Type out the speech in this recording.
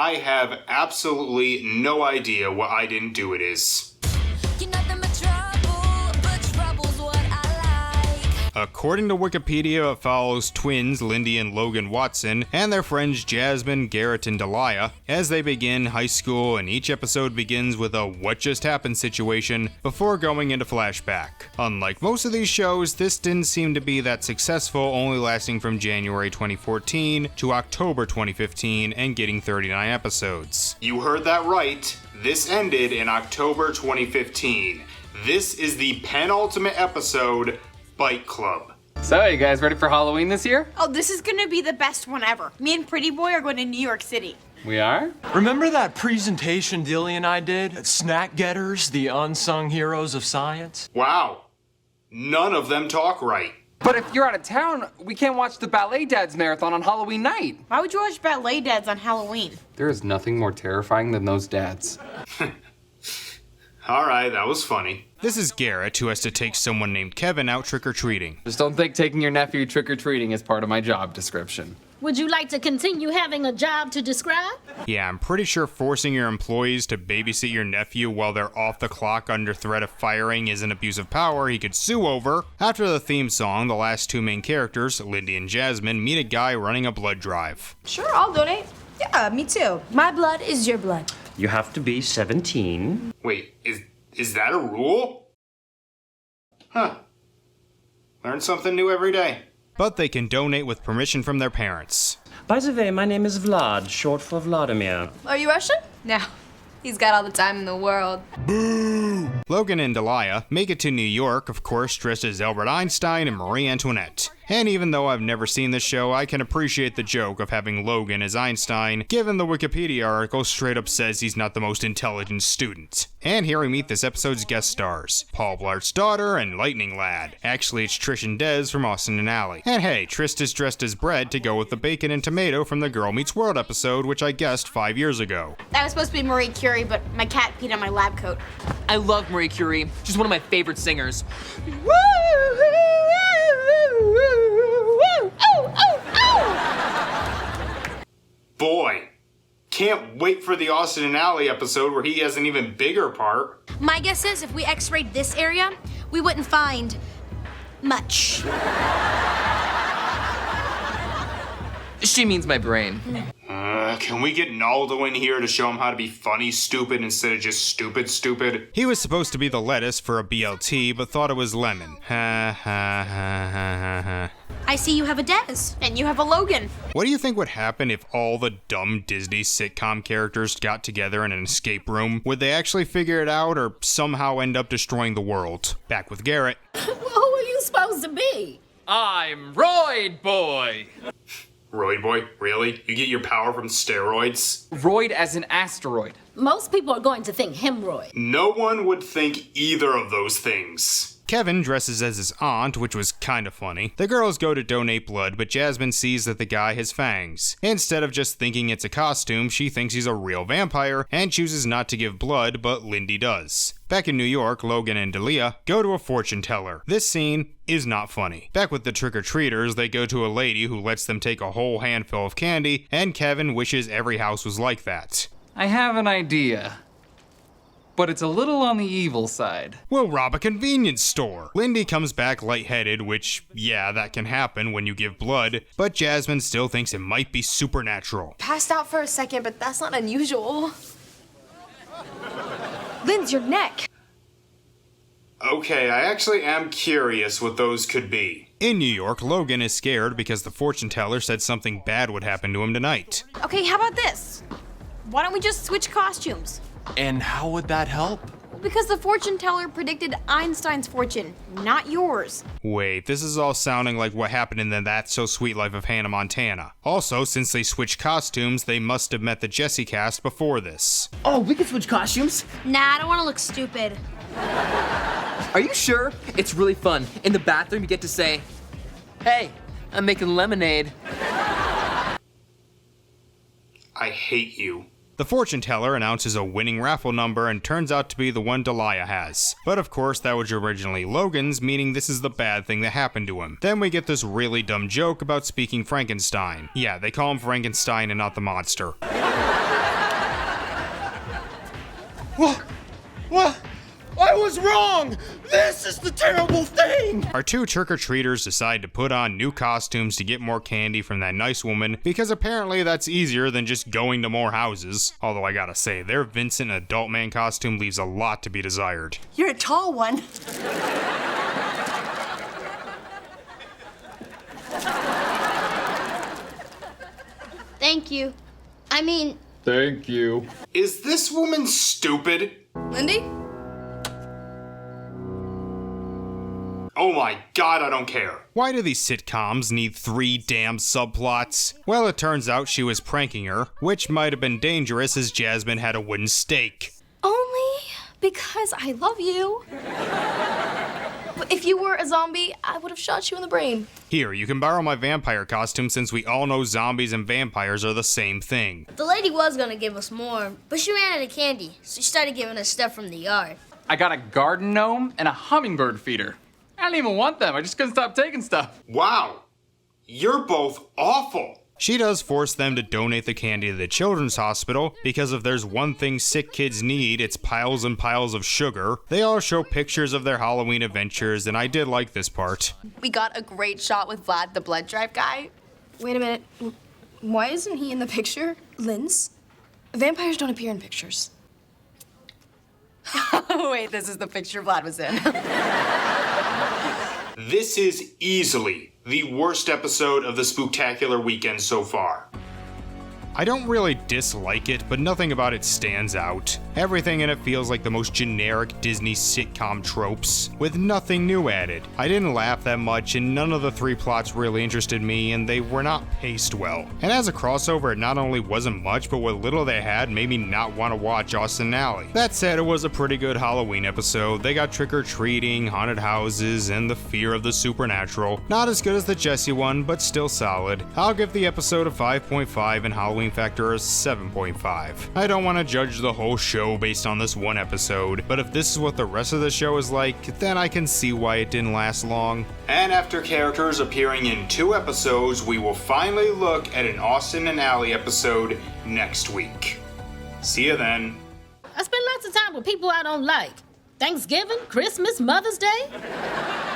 I have absolutely no idea what I didn't do it is. According to Wikipedia, it follows twins Lindy and Logan Watson and their friends Jasmine, Garrett, and Delia as they begin high school, and each episode begins with a what just happened situation before going into flashback. Unlike most of these shows, this didn't seem to be that successful, only lasting from January 2014 to October 2015 and getting 39 episodes. You heard that right, this ended in October 2015. This is the penultimate episode, Bike Club. So, you guys ready for Halloween this year? Oh, this is gonna be the best one ever. Me and Pretty Boy are going to New York City. We are? Remember that presentation Dilly and I did at Snack Getters, the unsung heroes of science? Wow. None of them talk right. But if you're out of town, we can't watch the Ballet Dads marathon on Halloween night. Why would you watch Ballet Dads on Halloween? There is nothing more terrifying than those dads. Alright, that was funny. This is Garrett, who has to take someone named Kevin out trick-or-treating. Just don't think taking your nephew trick-or-treating is part of my job description. Would you like to continue having a job to describe? Yeah, I'm pretty sure forcing your employees to babysit your nephew while they're off the clock under threat of firing is an abuse of power he could sue over. After the theme song, the last two main characters, Lindy and Jasmine, meet a guy running a blood drive. Sure, I'll donate. Yeah, me too. My blood is your blood. You have to be 17. Wait, is that a rule? Huh. Learn something new every day. But they can donate with permission from their parents. By the way, my name is Vlad, short for Vladimir. Are you Russian? No. He's got all the time in the world. Boo! Logan and Delia make it to New York, of course, dressed as Albert Einstein and Marie Antoinette. And even though I've never seen this show, I can appreciate the joke of having Logan as Einstein, given the Wikipedia article straight up says he's not the most intelligent student. And here we meet this episode's guest stars, Paul Blart's daughter and Lightning Lad. Actually, it's Trish and Des from Austin and Ally. And hey, Trist is dressed as bread to go with the bacon and tomato from the Girl Meets World episode, which I guessed 5 years ago. That was supposed to be Marie Curie, but my cat peed on my lab coat. I love Marie Curie. She's one of my favorite singers. Boy, can't wait for the Austin and Ally episode where he has an even bigger part. My guess is if we x-rayed this area, we wouldn't find much. She means my brain. Can we get Naldo in here to show him how to be funny stupid instead of just stupid? He was supposed to be the lettuce for a BLT, but thought it was lemon. Ha ha ha ha ha. I see you have a Des. And you have a Logan. What do you think would happen if all the dumb Disney sitcom characters got together in an escape room? Would they actually figure it out or somehow end up destroying the world? Back with Garrett. Well, who are you supposed to be? I'm Roid Boy. Roid Boy? Really? You get your power from steroids? Roid as an asteroid. Most people are going to think hemorrhoid. No one would think either of those things. Kevin dresses as his aunt, which was kinda funny. The girls go to donate blood, but Jasmine sees that the guy has fangs. Instead of just thinking it's a costume, she thinks he's a real vampire and chooses not to give blood, but Lindy does. Back in New York, Logan and Delia go to a fortune teller. This scene is not funny. Back with the trick-or-treaters, they go to a lady who lets them take a whole handful of candy, and Kevin wishes every house was like that. I have an idea, but it's a little on the evil side. We'll rob a convenience store. Lindy comes back lightheaded, which, yeah, that can happen when you give blood, but Jasmine still thinks it might be supernatural. Passed out for a second, but that's not unusual. Linz, your neck. Okay, I actually am curious what those could be. In New York, Logan is scared because the fortune teller said something bad would happen to him tonight. Okay, how about this? Why don't we just switch costumes? And how would that help? Because the fortune teller predicted Einstein's fortune, not yours. Wait, this is all sounding like what happened in the That's So Sweet Life of Hannah Montana. Also, since they switched costumes, they must have met the Jessie cast before this. Oh, we can switch costumes. Nah, I don't want to look stupid. Are you sure? It's really fun. In the bathroom, you get to say, "Hey, I'm making lemonade." I hate you. The fortune teller announces a winning raffle number and turns out to be the one Delia has. But of course that was originally Logan's, meaning this is the bad thing that happened to him. Then we get this really dumb joke about speaking Frankenstein. Yeah, they call him Frankenstein and not the monster. What? I was wrong! This is the terrible thing! Our two trick-or-treaters decide to put on new costumes to get more candy from that nice woman, because apparently that's easier than just going to more houses. Although I gotta say, their Vincent adult man costume leaves a lot to be desired. You're a tall one. Thank you. Thank you. Is this woman stupid? Lindy? Oh my god, I don't care. Why do these sitcoms need 3 damn subplots? Well, it turns out she was pranking her, which might have been dangerous as Jasmine had a wooden stake. Only because I love you. If you were a zombie, I would have shot you in the brain. Here, you can borrow my vampire costume since we all know zombies and vampires are the same thing. The lady was gonna give us more, but she ran out of candy, so she started giving us stuff from the yard. I got a garden gnome and a hummingbird feeder. I didn't even want them. I just couldn't stop taking stuff. Wow, you're both awful. She does force them to donate the candy to the children's hospital, because if there's one thing sick kids need, it's piles and piles of sugar. They all show pictures of their Halloween adventures, and I did like this part. We got a great shot with Vlad, the blood drive guy. Wait a minute. Why isn't he in the picture? Linz? Vampires don't appear in pictures. Wait, this is the picture Vlad was in. This is easily the worst episode of the Spooktacular weekend so far. I don't really dislike it, but nothing about it stands out. Everything in it feels like the most generic Disney sitcom tropes, with nothing new added. I didn't laugh that much, and none of the 3 plots really interested me, and they were not paced well. And as a crossover, it not only wasn't much, but what little they had made me not want to watch Austin Alley. That said, it was a pretty good Halloween episode. They got trick-or-treating, haunted houses, and the fear of the supernatural. Not as good as the Jessie one, but still solid. I'll give the episode a 5.5 and Halloween Factor a 7.5. I don't want to judge the whole show based on this one episode, but if this is what the rest of the show is like, then I can see why it didn't last long. And after characters appearing in 2 episodes, we will finally look at an Austin and Alley episode next week. See you then. I spend lots of time with people I don't like. Thanksgiving, Christmas, Mother's Day.